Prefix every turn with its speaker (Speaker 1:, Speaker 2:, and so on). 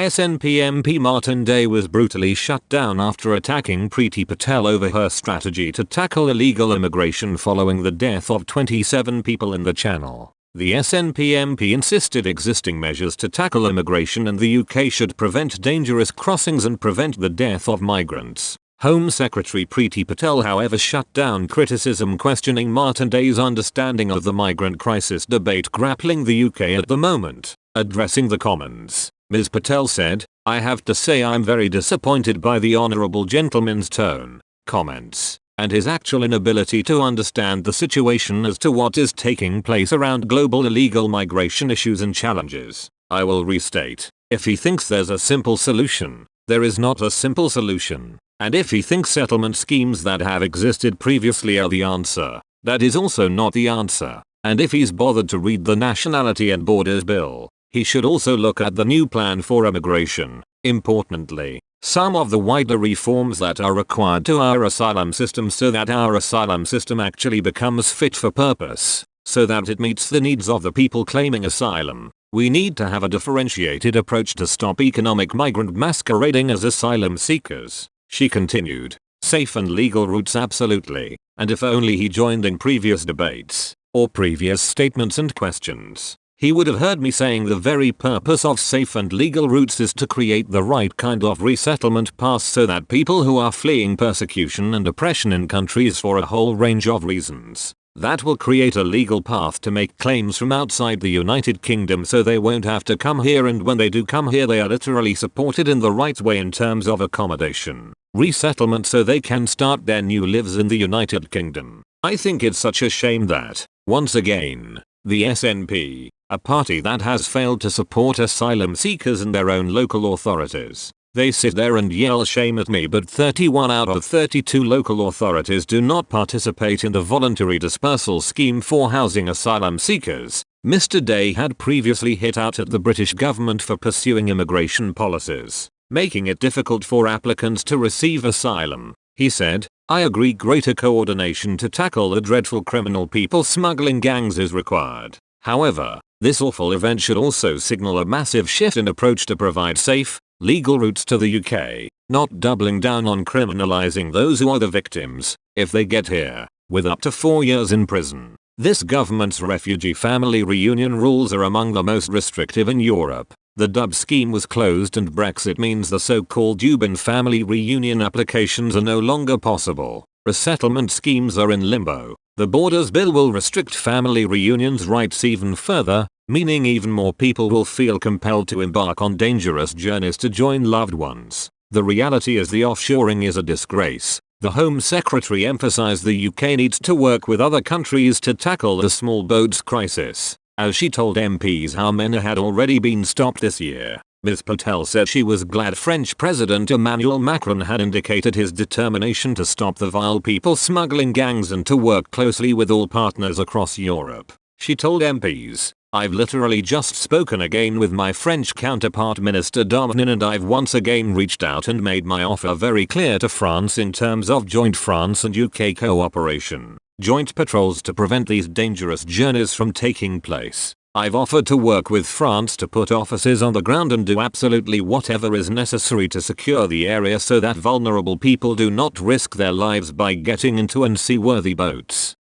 Speaker 1: SNP MP Martin Day was brutally shut down after attacking Priti Patel over her strategy to tackle illegal immigration following the death of 27 people in the Channel. The SNP MP insisted existing measures to tackle immigration in the UK should prevent dangerous crossings and prevent the death of migrants. Home Secretary Priti Patel however shut down criticism questioning Martin Day's understanding of the migrant crisis debate grappling the UK at the moment. Addressing the Commons, Ms. Patel said, "I have to say I'm very disappointed by the honourable gentleman's tone, comments, and his actual inability to understand the situation as to what is taking place around global illegal migration issues and challenges. I will restate, if he thinks there's a simple solution, there is not a simple solution. And if he thinks settlement schemes that have existed previously are the answer, that is also not the answer. And if he's bothered to read the Nationality and Borders Bill, he should also look at the new plan for immigration. Importantly, some of the wider reforms that are required to our asylum system so that our asylum system actually becomes fit for purpose, so that it meets the needs of the people claiming asylum. We need to have a differentiated approach to stop economic migrant masquerading as asylum seekers." She continued, "Safe and legal routes absolutely, and if only he joined in previous debates, or previous statements and questions, he would have heard me saying the very purpose of safe and legal routes is to create the right kind of resettlement path so that people who are fleeing persecution and oppression in countries for a whole range of reasons, that will create a legal path to make claims from outside the United Kingdom so they won't have to come here, and when they do come here they are literally supported in the right way in terms of accommodation, resettlement, so they can start their new lives in the United Kingdom." I think it's such a shame that, once again, the SNP, a party that has failed to support asylum seekers and their own local authorities, they sit there and yell shame at me, but 31 out of 32 local authorities do not participate in the voluntary dispersal scheme for housing asylum seekers. Mr. Day had previously hit out at the British government for pursuing immigration policies, making it difficult for applicants to receive asylum. He said, "I agree greater coordination to tackle the dreadful criminal people smuggling gangs is required. However, this awful event should also signal a massive shift in approach to provide safe, legal routes to the UK, not doubling down on criminalizing those who are the victims, if they get here, with up to 4 years in prison." This government's refugee family reunion rules are among the most restrictive in Europe. The Dub scheme was closed and Brexit means the so-called Dubin family reunion applications are no longer possible. Resettlement schemes are in limbo. The Borders Bill will restrict family reunions rights even further, meaning even more people will feel compelled to embark on dangerous journeys to join loved ones. The reality is the offshoring is a disgrace. The Home Secretary emphasized the UK needs to work with other countries to tackle the small boats crisis, as she told MPs how many had already been stopped this year. Ms. Patel said she was glad French President Emmanuel Macron had indicated his determination to stop the vile people smuggling gangs and to work closely with all partners across Europe. She told MPs, "I've literally just spoken again with my French counterpart Minister Darmanin, and I've once again reached out and made my offer very clear to France in terms of joint France and UK cooperation, joint patrols to prevent these dangerous journeys from taking place. I've offered to work with France to put officers on the ground and do absolutely whatever is necessary to secure the area so that vulnerable people do not risk their lives by getting into unseaworthy boats."